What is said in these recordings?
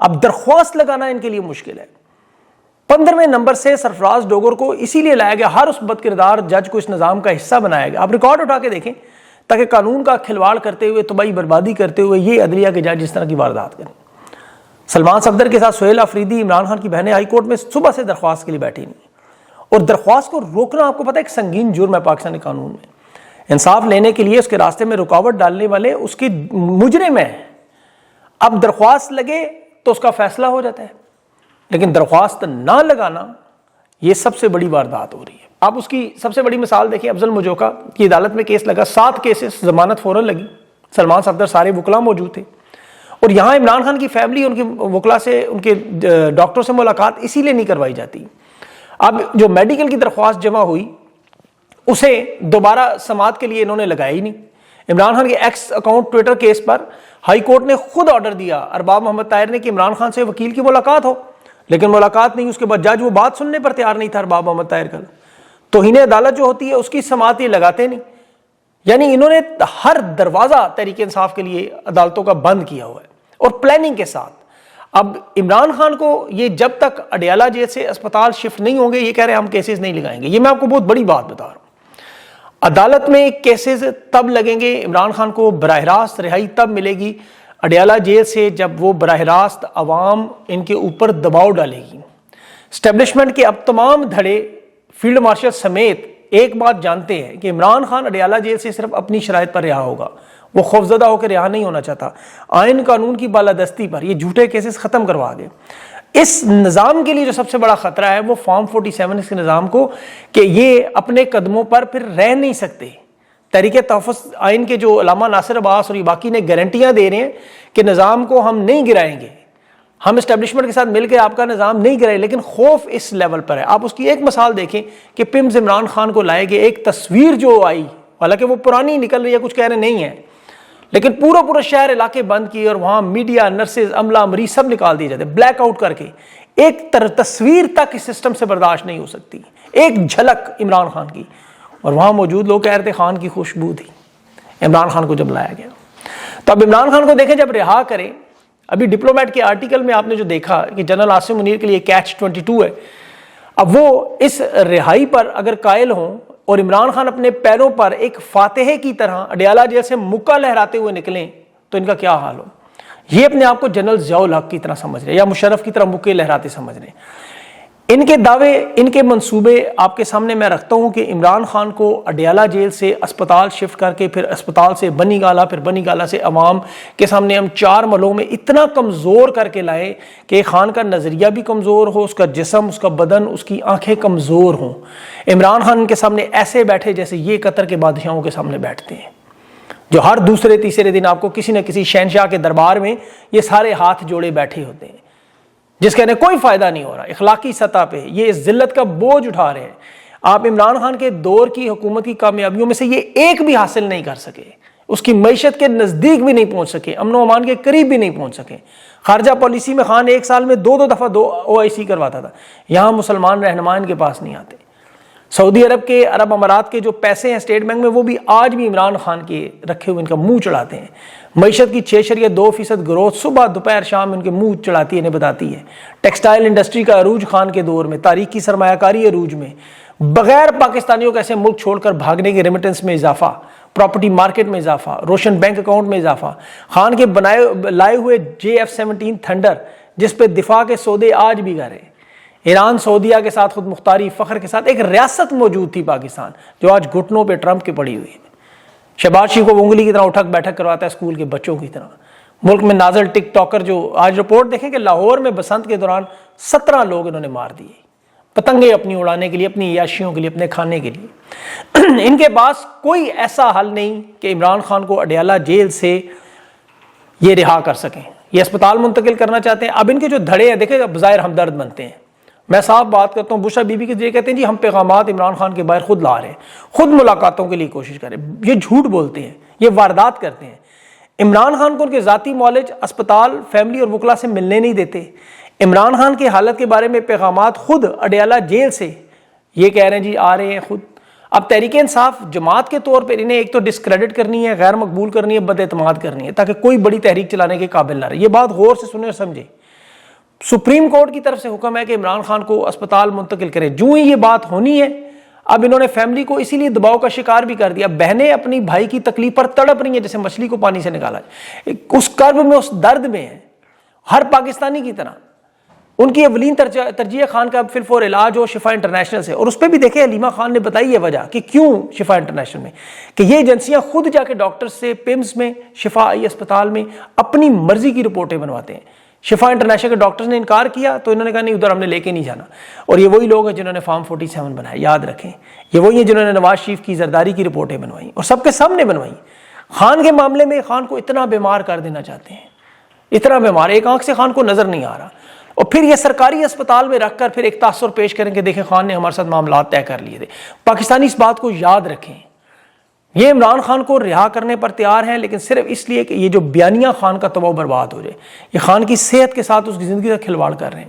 اب درخواست لگانا ان کے لیے مشکل ہے۔ 15ویں نمبر سے سرفراز ڈوگر کو اسی لیے لایا گیا، ہر اس بد کردار جج کو اس نظام کا حصہ بنایا گیا۔ آپ ریکارڈ اٹھا کے دیکھیں تاکہ قانون کا کھلواڑ کرتے ہوئے، تباہی بربادی کرتے ہوئے یہ عدلیہ کے جج اس طرح کی واردات کریں۔ سلمان صفدر کے ساتھ سہیل آفریدی، عمران خان کی بہنیں ہائی کورٹ میں صبح سے درخواست کے لیے بیٹھی نہیں، اور درخواست کو روکنا آپ کو پتہ ہے ایک سنگین جرم ہے پاکستانی قانون میں۔ انصاف لینے کے لیے اس کے راستے میں رکاوٹ ڈالنے والے اس کی مجرم ہیں۔ اب درخواست لگے تو اس کا فیصلہ ہو جاتا ہے، لیکن درخواست نہ لگانا یہ سب سے بڑی واردات ہو رہی ہے۔ آپ اس کی سب سے بڑی مثال دیکھیں، افضل مجوکا کی عدالت میں کیس لگا، 7 کیسز، ضمانت فوراً لگی، سلمان صفدر سارے وکلاء موجود تھے، اور یہاں عمران خان کی فیملی ان کے وکلاء سے، ان کے ڈاکٹر سے ملاقات اسی لیے نہیں کروائی جاتی۔ اب جو میڈیکل کی درخواست جمع ہوئی اسے دوبارہ سماعت کے لیے انہوں نے لگایا ہی نہیں۔ عمران خان کے ایکس اکاؤنٹ ٹویٹر کیس پر ہائی کورٹ نے خود آرڈر دیا ارباب محمد طاہر نے کہ عمران خان سے وکیل کی ملاقات ہو، لیکن ملاقات نہیں۔ اس کے بعد جج وہ بات سننے پر تیار نہیں تھا ارباب محمد طاہر کا۔ توہین عدالت جو ہوتی ہے اس کی سماعت یہ لگاتے نہیں، یعنی انہوں نے ہر دروازہ تحریک انصاف کے لیے عدالتوں کا بند کیا ہوا ہے، اور پلاننگ کے ساتھ۔ اب عمران خان کو یہ جب تک اڈیالہ جیل سے اسپتال شفٹ نہیں ہوں گے، یہ کہہ رہے ہیں ہم کیسز نہیں لگائیں گے۔ یہ میں آپ کو بہت بڑی بات بتا رہا ہوں، عدالت میں کیسز تب لگیں گے، عمران خان کو براہ راست رہائی تب ملے گی اڈیالہ جیل سے جب وہ براہ راست عوام ان کے اوپر دباؤ ڈالے گی۔ اسٹیبلشمنٹ کے اب تمام دھڑے فیلڈ مارشل سمیت ایک بات جانتے ہیں کہ عمران خان اڈیالہ جیل سے صرف اپنی شرائط پر رہا ہوگا، وہ خوفزدہ ہو کے رہا نہیں ہونا چاہتا۔ آئین قانون کی بالادستی پر یہ جھوٹے کیسز ختم کروا گئے۔ اس نظام کے لیے جو سب سے بڑا خطرہ ہے وہ فارم 47 کے نظام کو، کہ یہ اپنے قدموں پر پھر رہ نہیں سکتے۔ تحریک تحفظ آئین کے جو علامہ ناصر عباس اور باقی نے گارنٹیاں دے رہے ہیں کہ نظام کو ہم نہیں گرائیں گے، ہم اسٹیبلشمنٹ کے ساتھ مل کے آپ کا نظام نہیں گرائے، لیکن خوف اس لیول پر ہے۔ آپ اس کی ایک مثال دیکھیں کہ پمز عمران خان کو لائے گئے، ایک تصویر جو آئی، حالانکہ وہ پرانی نکل رہی ہے، کچھ کہہ رہے نہیں ہے، لیکن پورا شہر علاقے بند کیے، اور وہاں میڈیا، نرسز، عملہ، مریض سب نکال دیے جاتے، بلیک آؤٹ کر کے۔ ایک تصویر تک اس سسٹم سے برداشت نہیں ہو سکتی، ایک جھلک عمران خان کی، اور وہاں موجود لوگ کہہ رہے تھے خان کی خوشبو تھی عمران خان کو جب لایا گیا۔ تو اب عمران خان کو دیکھیں جب رہا کریں، ابھی ڈپلومیٹ کے آرٹیکل میں آپ نے جو دیکھا کہ جنرل عاصم منیر کے لیے کیچ 22 ہے، اب وہ اس رہائی پر اگر قائل ہوں اور عمران خان اپنے پیروں پر ایک فاتح کی طرح اڈیالہ جیل سے مکہ لہراتے ہوئے نکلیں تو ان کا کیا حال ہو۔ یہ اپنے آپ کو جنرل ضیاء الحق کی طرح سمجھ رہے ہیں، یا مشرف کی طرح مکے لہراتے سمجھ رہے ہیں۔ ان کے دعوے، ان کے منصوبے آپ کے سامنے میں رکھتا ہوں کہ عمران خان کو اڈیالہ جیل سے اسپتال شفٹ کر کے، پھر اسپتال سے بنی گالہ، پھر بنی گالہ سے عوام کے سامنے ہم 4 مرحلوں میں اتنا کمزور کر کے لائیں کہ خان کا نظریہ بھی کمزور ہو، اس کا جسم، اس کا بدن، اس کی آنکھیں کمزور ہوں۔ عمران خان کے سامنے ایسے بیٹھے جیسے یہ قطر کے بادشاہوں کے سامنے بیٹھتے ہیں، جو ہر دوسرے تیسرے دن آپ کو کسی نہ کسی شہنشاہ کے دربار میں یہ سارے ہاتھ جوڑے بیٹھے ہوتے ہیں، جس کہنے کوئی فائدہ نہیں ہو رہا۔ اخلاقی سطح پہ یہ اس ذلت کا بوجھ اٹھا رہے ہیں۔ آپ عمران خان کے دور کی حکومت کی کامیابیوں میں سے یہ ایک بھی حاصل نہیں کر سکے، اس کی معیشت کے نزدیک بھی نہیں پہنچ سکے، امن و امان کے قریب بھی نہیں پہنچ سکے۔ خارجہ پالیسی میں خان ایک سال میں 2 دفعہ OIC کرواتا تھا، یہاں مسلمان رہنما ان کے پاس نہیں آتے۔ سعودی عرب کے، عرب امارات کے جو پیسے ہیں اسٹیٹ بینک میں، وہ بھی آج بھی عمران خان کے رکھے ہوئے ان کا منہ چڑھاتے ہیں۔ معیشت کی 6.2% گروتھ صبح دوپہر شام ان کے منہ چڑھاتی ہے، انہیں بتاتی ہے۔ ٹیکسٹائل انڈسٹری کا عروج خان کے دور میں، تاریخ کی سرمایہ کاری عروج میں، بغیر پاکستانیوں کے ایسے ملک چھوڑ کر بھاگنے کے ریمیٹنس میں اضافہ، پراپرٹی مارکیٹ میں اضافہ، روشن بینک اکاؤنٹ میں اضافہ، خان کے لائے ہوئے JF-17 تھنڈر جس پہ دفاع کے سودے آج بھی گھر ہیں۔ ایران سعودیہ کے ساتھ خود مختاری فخر کے ساتھ ایک ریاست موجود تھی پاکستان، جو آج گھٹنوں پہ ٹرمپ کے پڑی ہوئی ہے۔ شہباز شریف کو انگلی کی طرح اٹھک بیٹھک کرواتا ہے اسکول کے بچوں کی طرح۔ ملک میں نازل ٹک ٹاکر جو آج رپورٹ دیکھیں کہ لاہور میں بسنت کے دوران 17 لوگ انہوں نے مار دیے، پتنگیں اپنی اڑانے کے لیے، اپنی عیاشیوں کے لیے، اپنے کھانے کے لیے۔ ان کے پاس کوئی ایسا حل نہیں کہ عمران خان کو اڈیالہ جیل سے یہ رہا کر سکیں۔ یہ اسپتال منتقل کرنا چاہتے ہیں۔ اب ان کے جو دھڑے ہیں دیکھیں، اب ظاہر ہمدرد بنتے ہیں۔ میں صاحب بات کرتا ہوں، بشرا بی بی کے ذریعے کہتے ہیں جی ہم پیغامات عمران خان کے باہر خود لا رہے ہیں، خود ملاقاتوں کے لیے کوشش کریں۔ یہ جھوٹ بولتے ہیں، یہ واردات کرتے ہیں۔ عمران خان کو ان کے ذاتی معالج، اسپتال، فیملی اور وکلا سے ملنے نہیں دیتے۔ عمران خان کی حالت کے بارے میں پیغامات خود اڈیالہ جیل سے یہ کہہ رہے ہیں جی آ رہے ہیں خود۔ اب تحریک انصاف جماعت کے طور پر انہیں ایک تو ڈسکریڈٹ کرنی ہے، غیر مقبول کرنی ہے، بد اعتماد کرنی ہے، تاکہ کوئی بڑی تحریک چلانے کے قابل نہ رہے۔ یہ بات غور سے سنیں اور سمجھیں۔ سپریم کورٹ کی طرف سے حکم ہے کہ عمران خان کو اسپتال منتقل کریں. جو ہی یہ بات ہونی ہے اب انہوں نے فیملی کو اسی لیے دباؤ کا شکار بھی کر دیا. بہنیں اپنی بھائی کی تکلیف پر تڑپ رہی ہیں جیسے مچھلی کو پانی سے نکالا جائے. اس کرب میں اس درد میں ہیں ہر پاکستانی کی طرح. ان کی اولین ترجیح خان کا فی الفور علاج ہو شفا انٹرنیشنل سے. اور اس پہ بھی دیکھیں حلیمہ خان نے بتائی ہے وجہ کہ کیوں شفا انٹرنیشنل میں, کہ یہ ایجنسیاں خود جا کے ڈاکٹر سے پیمز میں شفا اسپتال میں اپنی مرضی کی رپورٹیں بنواتے ہیں. شفا انٹرنیشنل کے ڈاکٹرز نے انکار کیا تو انہوں نے کہا نہیں ادھر ہم نے لے کے نہیں جانا. اور یہ وہی لوگ ہیں جنہوں نے فارم 47 بنایا, یاد رکھیں یہ وہی ہیں جنہوں نے نواز شریف کی زرداری کی رپورٹیں بنوائیں اور سب کے سامنے بنوائیں. خان کے معاملے میں خان کو اتنا بیمار کر دینا چاہتے ہیں, اتنا بیمار, ایک آنکھ سے خان کو نظر نہیں آ رہا, اور پھر یہ سرکاری اسپتال میں رکھ کر پھر ایک تاثر پیش کریں کہ دیکھیں خان نے ہمارے ساتھ معاملات طے کر لیے تھے. پاکستانی اس بات کو یاد رکھیں, یہ عمران خان کو رہا کرنے پر تیار ہیں لیکن صرف اس لیے کہ یہ جو بیانیہ خان کا تباہ برباد ہو جائے. یہ خان کی صحت کے ساتھ اس کی زندگی کا کھلواڑ کر رہے ہیں,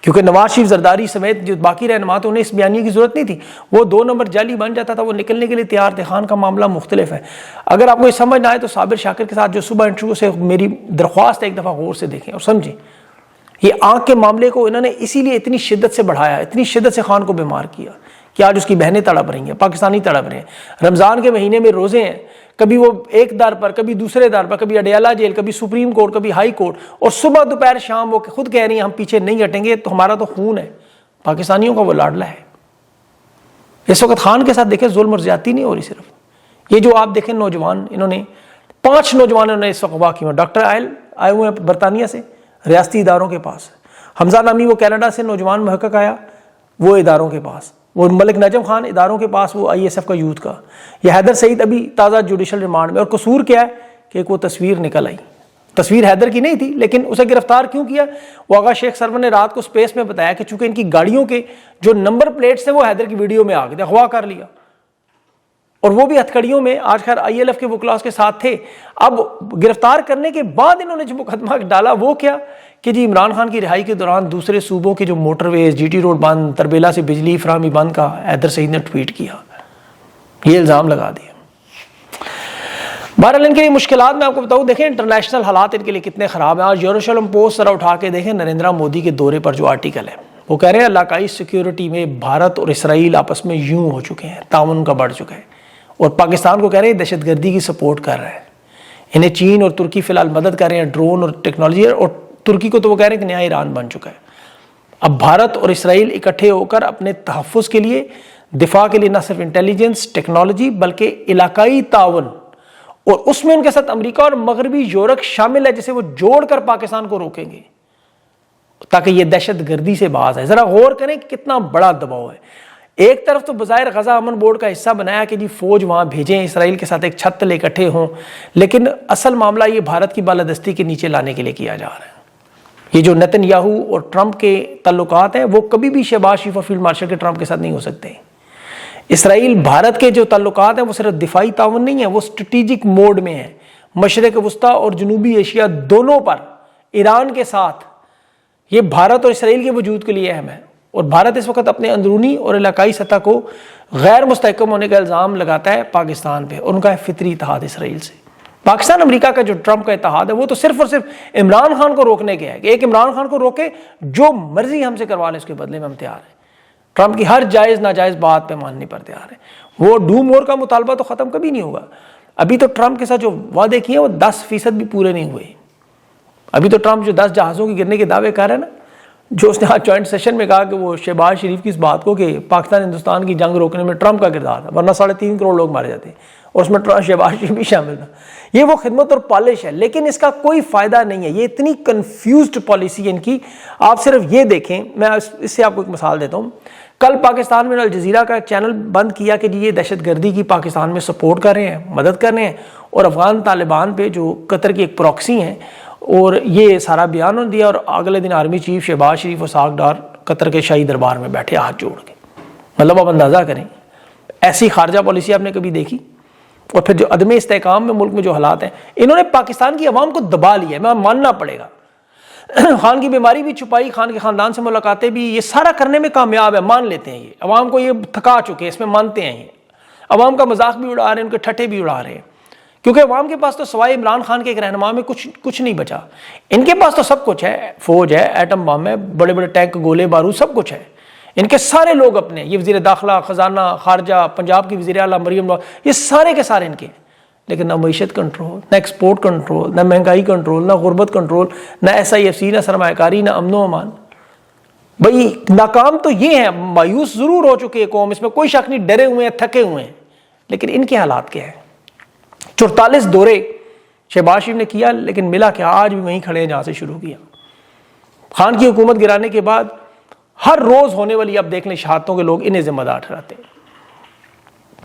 کیونکہ نواز شریف زرداری سمیت جو باقی رہنما تھے انہیں اس بیانیے کی ضرورت نہیں تھی. وہ 2 نمبر جعلی بن جاتا تھا, وہ نکلنے کے لیے تیار تھے. خان کا معاملہ مختلف ہے. اگر آپ کو یہ سمجھ نہ آئے تو صابر شاکر کے ساتھ جو صبح انٹرویو سے میری درخواست ہے ایک دفعہ غور سے دیکھیں اور سمجھیں. یہ آنکھ کے معاملے کو انہوں نے اسی لیے اتنی شدت سے بڑھایا, اتنی شدت سے خان کو بیمار کیا کہ آج اس کی بہنیں تڑپ رہی ہیں, پاکستانی تڑپ رہے ہیں. رمضان کے مہینے میں روزے ہیں, کبھی وہ ایک در پر, کبھی دوسرے در پر, کبھی اڈیالہ جیل, کبھی سپریم کورٹ, کبھی ہائی کورٹ, اور صبح دوپہر شام وہ خود کہہ رہی ہیں ہم پیچھے نہیں ہٹیں گے, تو ہمارا تو خون ہے, پاکستانیوں کا وہ لاڈلا ہے. اس وقت خان کے ساتھ دیکھیں ظلم اور زیادتی نہیں ہو رہی. صرف یہ جو آپ دیکھیں نوجوان, انہوں نے 5 نوجوانوں نے اس وقت واقع کیا. ڈاکٹر آئل آئے ہوئے ہیں برطانیہ سے ریاستی اداروں کے پاس, حمزہ نامی وہ کینیڈا سے نوجوان محقق آیا وہ اداروں کے پاس, وہ ملک نجم خان اداروں کے پاس, وہ ISF کا یوتھ کا. یہ حیدر سعید ابھی تازہ جوڈیشل ریمانڈ میں, اور قصور کیا ہے کہ ایک وہ تصویر نکل آئی. تصویر حیدر کی نہیں تھی لیکن اسے گرفتار کیوں کیا, وہ آغا شیخ سرور نے رات کو سپیس میں بتایا کہ چونکہ ان کی گاڑیوں کے جو نمبر پلیٹس تھے وہ حیدر کی ویڈیو میں آ گئے تھے, اغوا کر لیا, اور وہ بھی ہتھکڑیوں میں. آج خیر ILF کے وکلاء کے ساتھ تھے. اب گرفتار کرنے کے بعد انہوں نے جو مقدمہ ڈالا وہ کیا کہ جی عمران خان کی رہائی کے دوران دوسرے صوبوں کے جو موٹر ویز, GT روڈ بند, تربیلا سے بجلی فراہمی بند کا حیدر سعید نے ٹویٹ کیا, یہ الزام لگا دیا. بہرحال ان کے لیے مشکلات میں آپ کو بتاؤں, دیکھیں انٹرنیشنل حالات ان کے لیے کتنے خراب ہیں. آج یروشلم پوسٹ ذرا اٹھا کے دیکھیں نریندرا مودی کے دورے پر جو آرٹیکل ہے, وہ کہہ رہے ہیں علاقائی سیکیورٹی میں بھارت اور اسرائیل آپس میں یوں ہو چکے ہیں, تعاون کا بڑھ چکا ہے, اور پاکستان کو کہہ رہے ہیں دہشت گردی کی سپورٹ کر رہے ہیں. انہیں چین اور ترکی فی الحال مدد کر رہے ہیں ڈرون اور ٹیکنالوجی, اور ترکی کو تو وہ کہہ رہے ہیں کہ نیا ایران بن چکا ہے. اب بھارت اور اسرائیل اکٹھے ہو کر اپنے تحفظ کے لیے, دفاع کے لیے نہ صرف انٹیلیجنس ٹیکنالوجی بلکہ علاقائی تعاون, اور اس میں ان کے ساتھ امریکہ اور مغربی یورپ شامل ہے جسے وہ جوڑ کر پاکستان کو روکیں گے تاکہ یہ دہشت گردی سے باز ہے. ذرا غور کریں کہ کتنا بڑا دباؤ ہے. ایک طرف تو بظاہر غزہ امن بورڈ کا حصہ بنایا کہ جی فوج وہاں بھیجیں, اسرائیل کے ساتھ ایک چھت تلے اکٹھے ہوں, لیکن اصل معاملہ یہ بھارت کی بالادستی کے نیچے لانے کے لیے کیا جا رہا ہے. یہ جو نتن یاہو اور ٹرمپ کے تعلقات ہیں وہ کبھی بھی شہباز شریف اور فیلڈ مارشل کے ٹرمپ کے ساتھ نہیں ہو سکتے. اسرائیل بھارت کے جو تعلقات ہیں وہ صرف دفاعی تعاون نہیں ہے, وہ اسٹریٹجک موڈ میں ہے. مشرق وسطیٰ اور جنوبی ایشیا دونوں پر ایران کے ساتھ یہ بھارت اور اسرائیل کے وجود کے لیے اہم ہے. اور بھارت اس وقت اپنے اندرونی اور علاقائی سطح کو غیر مستحکم ہونے کا الزام لگاتا ہے پاکستان پہ, اور ان کا ہے فطری اتحاد اسرائیل سے. پاکستان امریکہ کا جو ٹرمپ کا اتحاد ہے وہ تو صرف اور صرف عمران خان کو روکنے کے ہے کہ ایک عمران خان کو روکے, جو مرضی ہم سے کروا لیں اس کے بدلے میں ہم تیار ہیں. ٹرمپ کی ہر جائز ناجائز بات پہ ماننے پر تیار ہے. وہ ڈو مور کا مطالبہ تو ختم کبھی نہیں ہوگا. ابھی تو ٹرمپ کے ساتھ جو وعدے کیے وہ 10% بھی پورے نہیں ہوئے. ابھی تو ٹرمپ جو 10 جہازوں کے گرنے کے دعوے کر رہے ہیں نا, جو اس نے آج جوائنٹ سیشن میں کہا کہ وہ شہباز شریف کی اس بات کو کہ پاکستان ہندوستان کی جنگ روکنے میں ٹرمپ کا کردار تھا, ورنہ 3.5 کروڑ لوگ مارے جاتے ہیں, اور اس میں شہباز شریف بھی شامل تھا. یہ وہ خدمت اور پالش ہے, لیکن اس کا کوئی فائدہ نہیں ہے. یہ اتنی کنفیوزڈ پالیسی ہے ان کی. آپ صرف یہ دیکھیں, میں اس سے آپ کو ایک مثال دیتا ہوں. کل پاکستان میں الجزیرہ کا چینل بند کیا کہ یہ دہشت گردی کی پاکستان میں سپورٹ کر رہے ہیں, مدد کر رہے ہیں, اور افغان طالبان پہ جو قطر کی ایک پراکسی ہیں, اور یہ سارا بیان انہوں نے دیا. اور اگلے دن آرمی چیف شہباز شریف و ساکھ ڈار قطر کے شاہی دربار میں بیٹھے ہاتھ جوڑ کے. مطلب آپ اندازہ کریں ایسی خارجہ پالیسی آپ نے کبھی دیکھی؟ اور پھر جو عدم استحکام میں ملک میں جو حالات ہیں, انہوں نے پاکستان کی عوام کو دبا لیا ہے, میں ماننا پڑے گا. خان کی بیماری بھی چھپائی, خان کے خاندان سے ملاقاتیں بھی, یہ سارا کرنے میں کامیاب ہے, مان لیتے ہیں. یہ عوام کو یہ تھکا چکے ہیں, اس میں مانتے ہیں. یہ عوام کا مذاق بھی اڑا رہے ہیں, ان کے ٹھٹے بھی اڑا رہے ہیں کیونکہ عوام کے پاس تو سوائے عمران خان کے ایک رہنما میں کچھ نہیں بچا. ان کے پاس تو سب کچھ ہے، فوج ہے، ایٹم بم ہے، بڑے بڑے ٹینک، گولے بارود، سب کچھ ہے. ان کے سارے لوگ اپنے، یہ وزیر داخلہ، خزانہ، خارجہ، پنجاب کی وزیر اعلیٰ مریم نواز، یہ سارے کے سارے ان کے. لیکن نہ معیشت کنٹرول، نہ ایکسپورٹ کنٹرول، نہ مہنگائی کنٹرول، نہ غربت کنٹرول، نہ SIFC، نہ سرمایہ کاری، نہ امن و امان. بھائی ناکام تو یہ ہیں. مایوس ضرور ہو چکے ہیں قوم، اس میں کوئی شک نہیں، ڈرے ہوئے ہیں، تھکے ہوئے ہیں. لیکن ان کے حالات کیا ہیں؟ 44 دورے شہباز شریف نے کیا، لیکن ملا کیا؟ آج بھی وہیں کھڑے ہیں جہاں سے شروع کیا. خان کی حکومت گرانے کے بعد ہر روز ہونے والی، اب دیکھ لیں، شہادتوں کے لوگ انہیں ذمہ دار ٹھہراتے ہیں.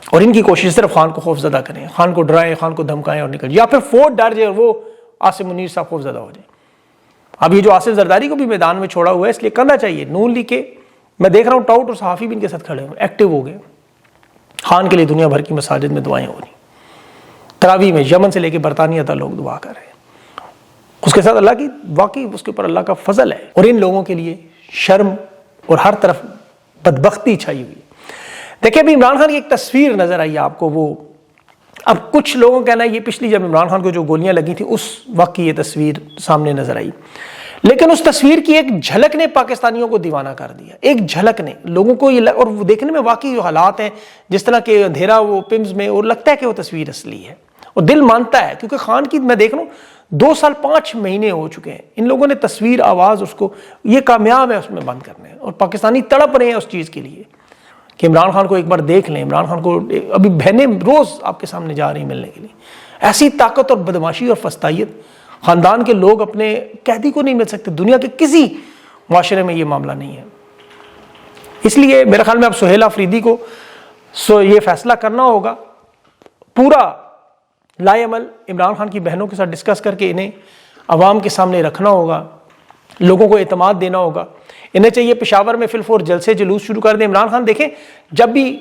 اور ان کی کوشش صرف خان کو خوفزدہ کریں، خان کو ڈرائیں، خان کو دھمکائیں اور نکل، یا پھر فوج ڈر جائے اور وہ عاصم منیر صاحب خوفزدہ ہو جائے. اب یہ جو آصف زرداری کو بھی میدان میں چھوڑا ہوا ہے، اس لیے کرنا چاہیے. نون لیگ کے میں دیکھ رہا ہوں ٹاؤٹ اور صحافی بھی ان کے ساتھ کھڑے ہوئے، ایکٹیو ہو گئے. خان کے لیے دنیا بھر کی مساجد میں دعائیں ہو رہی، تراویح میں یمن سے لے کے برطانیہ تک لوگ دعا کر رہے ہیں. اس کے ساتھ اللہ کی واقعی اس کے اوپر اللہ کا فضل ہے. اور ان لوگوں کے لیے شرم اور ہر طرف بدبختی چھائی ہوئی. دیکھیں ابھی عمران خان کی ایک تصویر نظر آئی آپ کو، وہ اب کچھ لوگوں کا کہنا ہے یہ پچھلی جب عمران خان کو جو گولیاں لگی تھیں اس وقت کی یہ تصویر سامنے نظر آئی. لیکن اس تصویر کی ایک جھلک نے پاکستانیوں کو دیوانہ کر دیا. ایک جھلک نے لوگوں کو یہ اور وہ دیکھنے میں واقعی جو حالات ہیں، جس طرح کہ اندھیرا وہ پمز میں، اور لگتا ہے کہ وہ تصویر اصلی ہے اور دل مانتا ہے. کیونکہ خان کی میں دیکھ رہا ہوں 2 سال 5 مہینے ہو چکے ہیں، ان لوگوں نے تصویر، آواز، اس کو یہ کامیاب ہے اس میں بند کرنے، اور پاکستانی تڑپ رہے ہیں اس چیز کے لیے کہ عمران خان کو ایک بار دیکھ لیں. عمران خان کو ابھی بہنیں روز آپ کے سامنے جا رہی ملنے کے لیے. ایسی طاقت اور بدماشی اور فستائیت خاندان کے لوگ اپنے قیدی کو نہیں مل سکتے. دنیا کے کسی معاشرے میں یہ معاملہ نہیں ہے. اس لیے میرے خیال میں اب سہیل آفریدی کو یہ فیصلہ کرنا ہوگا، پورا لائے عمل عمران خان کی بہنوں کے ساتھ ڈسکس کر کے انہیں عوام کے سامنے رکھنا ہوگا، لوگوں کو اعتماد دینا ہوگا. انہیں چاہیے پشاور میں فی الفور جلسے جلوس شروع کر دیں. عمران خان دیکھیں جب بھی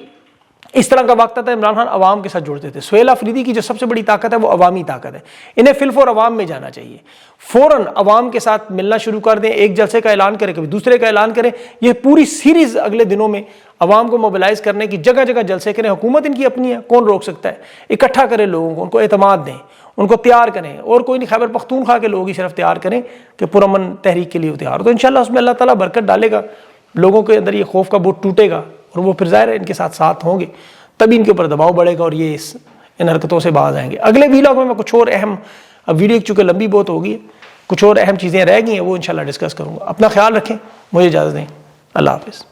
اس طرح کا وقت آتا ہے عمران خان عوام کے ساتھ جڑتے تھے. سہیل آفریدی کی جو سب سے بڑی طاقت ہے وہ عوامی طاقت ہے. انہیں فی الفور عوام میں جانا چاہیے، فوراً عوام کے ساتھ ملنا شروع کر دیں. ایک جلسے کا اعلان کریں، کبھی دوسرے کا اعلان کریں. یہ پوری سیریز اگلے دنوں میں عوام کو موبلائز کرنے کی، جگہ جگہ جلسے کریں. حکومت ان کی اپنی ہے، کون روک سکتا ہے؟ اکٹھا کریں لوگوں کو، ان کو اعتماد دیں، ان کو تیار کریں. اور کوئی نہیں، خیبر پختونخوا کے لوگ ہی صرف تیار کریں کہ پرامن تحریک کے لیے تیار ہو، تو انشاءاللہ اس میں اللہ تعالیٰ برکت ڈالے گا. لوگوں کے اندر یہ خوف کا بوجھ ٹوٹے گا اور وہ پھر ظاہر ہے ان کے ساتھ ہوں گے، تبھی ان کے اوپر دباؤ بڑھے گا اور یہ ان حرکتوں سے باز آئیں گے. اگلے ویلاگ میں کچھ اور اہم، اب ویڈیو چونکہ لمبی بہت ہوگی، کچھ اور اہم چیزیں رہ گئی ہیں وہ انشاءاللہ ڈسکس کروں گا. اپنا خیال رکھیں، مجھے اجازت دیں. اللہ حافظ.